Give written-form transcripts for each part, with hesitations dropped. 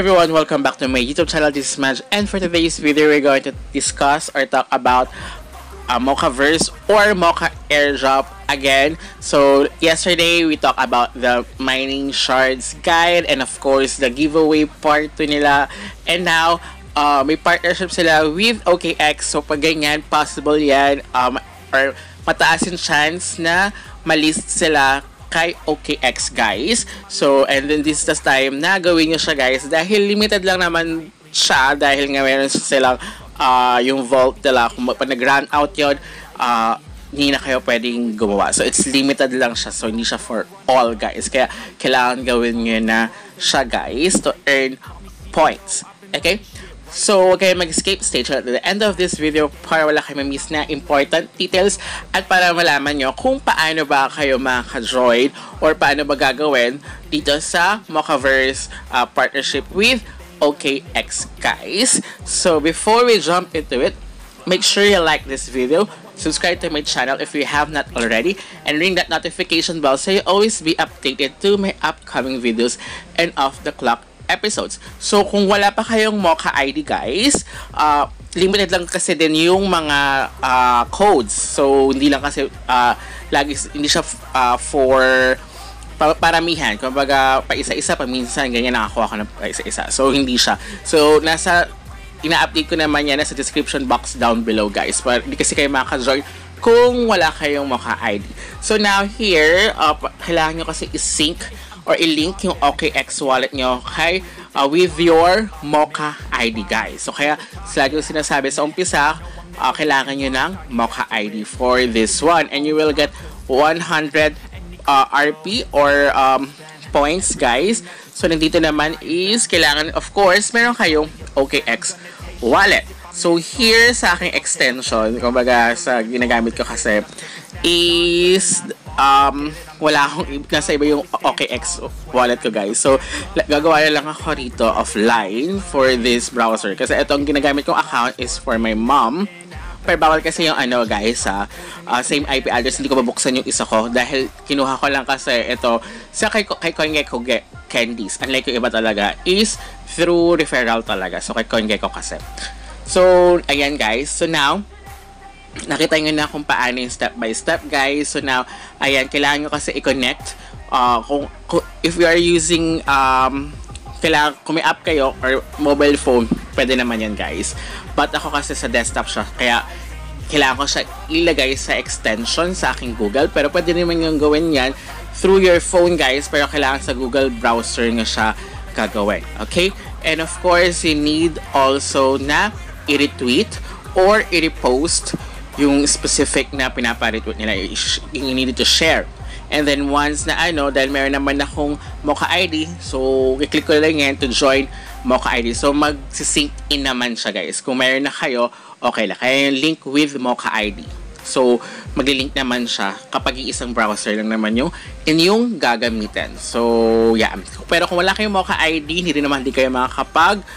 everyone, welcome back to my YouTube channel. This is Madge, and for today's video, we're going to discuss or talk about Mochaverse or Mocha Airdrop again. So yesterday we talked about the mining shards guide and of course the giveaway part to nila, and now may partnership sila with OKX. So pag ganyan, possible yan or mataas yung chance na malist sila kay OKX, guys. So, and then this is the time na gawin nyo siya, guys, dahil limited lang naman siya, dahil nga meron silang yung vault nila. Kung pag nag-run out yun, hindi na kayo pwedeng gumawa. So, it's limited lang siya. So, hindi siya for all, guys. Kaya, kailangan gawin nyo na siya, guys, to earn points. Okay? So, huwag kayo mag-escape. Stay tuned at the end of this video para wala kayo ma-miss na important details at para malaman nyo kung paano ba kayo makaka-join or paano ba gagawin dito sa Mochaverse partnership with OKX, guys. So, before we jump into it, make sure you like this video, subscribe to my channel if you have not already, and ring that notification bell so you always be updated to my upcoming videos and off-the-clock episodes. So, kung wala pa kayong Mocha ID, guys, limited lang kasi din yung mga codes. So, hindi lang kasi hindi siya for paramihan. Kumbaga, pa isa-isa, paminsan, ganyan nakakuha ko na pa isa-isa. So, hindi siya. So, ina-update ko naman yan sa description box down below, guys. Para hindi kasi kayo makaka-join kung wala kayong Mocha ID. So, now here, kailangan nyo kasi i-sync or i-link yung OKX wallet nyo kay with your Mocha ID, guys. So, kaya lagi ko sinasabi sa umpisa, kailangan nyo ng Mocha ID for this one. And you will get 100 RP or points, guys. So, nandito naman is, kailangan, of course, meron kayong OKX wallet. So, here sa aking extension, kumbaga sa ginagamit ko kasi, is wala akong nasa iba yung OKX wallet ko, guys. So, gagawa na lang ako rito offline for this browser. Kasi itong ginagamit kong account is for my mom. Pero bawal kasi yung guys, same IP address. Hindi ko mabuksan yung isa ko dahil kinuha ko lang kasi ito sa kay CoinGecko Candies. Unlike yung iba talaga is through referral talaga. So, kay CoinGecko kasi. So, ayan, guys. So, now, nakita nyo na kung paano yung step by step, guys. So now, ayan, kailangan nyo kasi i-connect. If you are using, kung may app kayo or mobile phone, pwede naman yan, guys. But ako kasi sa desktop siya, kaya kailangan ko siya ilagay sa extension sa aking Google. Pero pwede naman yung gawin yan through your phone, guys. Pero kailangan sa Google browser nyo siya gagawin. Okay? And of course, you need also na i-retweet or i-repost yung specific na pinaparetweet nila. You need to share. And then once na dahil meron naman akong Mocha ID, so i-click ko lang yan to join Mocha ID. So mag-sync in naman siya, guys. Kung meron na kayo, okay lang. Kaya yung link with Mocha ID. So mag-link naman siya kapag isang browser lang naman yung inyong gagamitin. So yeah. Pero kung wala kayong Mocha ID, hindi naman kayo makakapag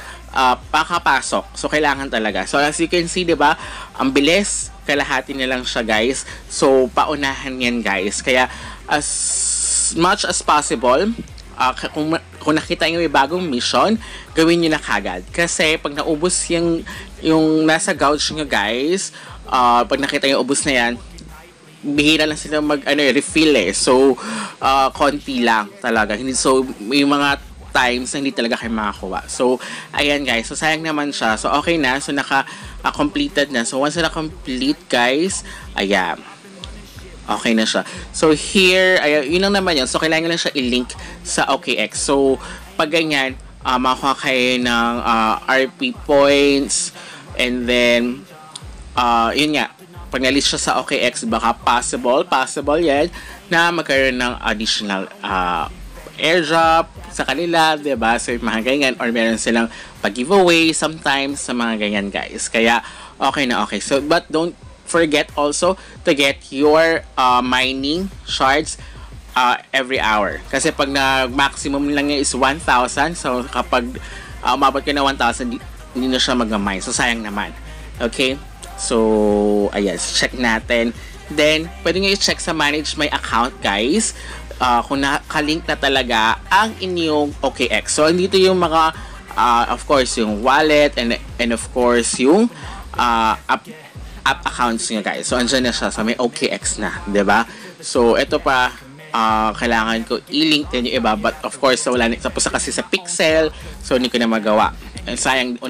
pakapasok. So, kailangan talaga. So, as you can see, diba, ang bilis, kalahati na lang siya, guys. So, paunahan yan, guys. Kaya, as much as possible, kung nakita nyo may bagong mission, gawin nyo na kagad. Kasi, pag naubos yung nasa gouge nyo, guys, pag nakita nyo ubos na yan, bihira lang sila refill eh. So, konti lang talaga. So, may mga times na hindi talaga kayo makakuha. So, ayan, guys. So, sayang naman siya. So, okay na. So, naka-completed na. So, once na complete, guys, ayan. Okay na siya. So, here, ayan, yun lang naman yun. So, kailangan lang siya i-link sa OKX. So, pag ganyan, makakuha kayo ng RP points. And then, yun nga. Pag na-list siya sa OKX, baka possible yan, na magkaroon ng additional airdrop sa kanila, diba? So, mga ganyan, or meron silang pag-giveaway sometimes sa mga ganyan, guys. Kaya, okay na okay. So, but don't forget also to get your mining shards every hour. Kasi pag maximum lang niya is 1,000, so kapag umabot ka na 1,000, hindi na siya mag-mine. So, sayang naman. Okay? So, ayan, check natin. Then, pwede nyo i-check sa manage my account, guys. Kung nakalink na talaga ang inyong OKX. So, dito yung mga of course, yung wallet and of course, yung app accounts niya, guys. So, andyan na siya sa may OKX na, 'di ba? So, ito pa, kailangan ko i-link din yung iba, but of course, wala na, tapos kasi sa Pixel, so hindi ko na magawa. And sayang,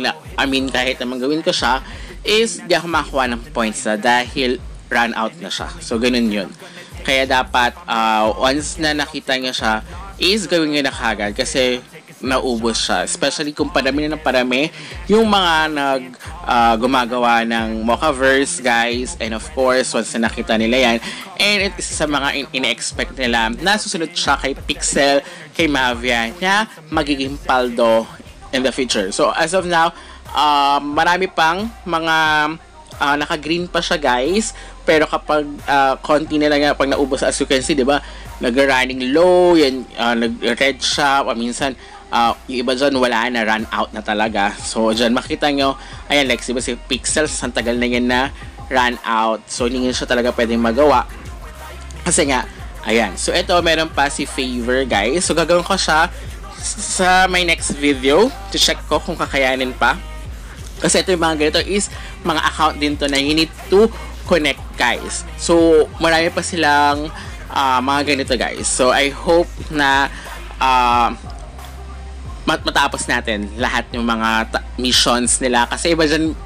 kahit naman gawin ko siya, is di ako makakuha ng points na dahil run out na siya. So, ganun yun. Kaya dapat, once na nakita niya siya, is gawin niya na kagad kasi naubos siya. Especially kung parami na ng parami yung mga gumagawa ng Mochaverse, guys. And of course, once na nakita nila yan, and it is sa mga ine-expect nila na susunod siya kay Pixel, kay Mavia, na magiging paldo in the future. So, as of now, marami pang mga naka-green pa siya, guys. Pero kapag konti na lang pag naubos, as you can see, di ba? Nag-running low, yan, nag-red siya, minsan, yung iba dyan, wala na, run out na talaga. So, dyan, makita nyo, ayan, like, diba si Pixel, sa tagal na yan na run out. So, hindi siya talaga pwedeng magawa. Kasi nga, ayan. So, ito, meron pa si Favor, guys. So, gagawin ko siya sa my next video to check ko kung kakayanin pa. Kasi ito yung mga ganito is mga account din to na you need to connect, guys. So, marami pa silang mga ganito, guys. So, I hope na matapos natin lahat yung mga missions nila. Kasi iba dyan,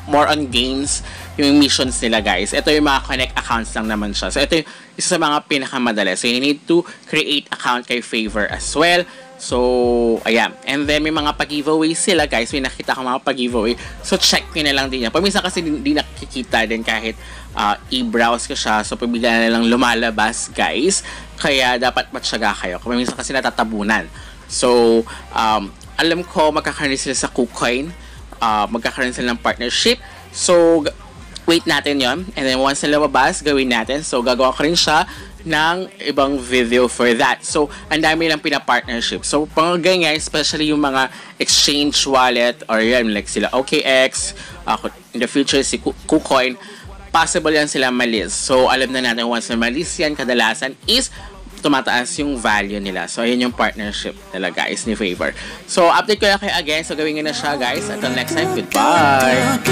more on games yung missions nila, guys. Ito yung mga connect accounts lang naman siya. So, ito yung isa sa mga pinakamadali. So, you need to create account kay Favor as well. So, ayan. And then, may mga pag-giveaway sila, guys. May nakita ko mga pag-giveaway. So, check ko na lang din yan. Paminsan kasi di nakikita din kahit i-browse ko siya. So, pabigla na lang lumalabas, guys. Kaya, dapat matyaga kayo. Paminsan kasi natatabunan. So, alam ko, magkakaroon sila sa KuCoin. Magkakaroon sila ng partnership. So, wait natin yon. And then, once na lumabas, gawin natin. So, gagawa ko rin siya ng ibang video for that. So, ang dami lang pina-partnership. So, pang ganyan, especially yung mga exchange wallet or yan, like sila OKX, in the future, si KuCoin, possible yan sila malis. So, alam na natin, once na malis yan, kadalasan is tumataas yung value nila. So, ayun yung partnership nila, guys, ni Favor. So, update ko na kayo again. So, gawin nyo na siya, guys. Until next time, goodbye!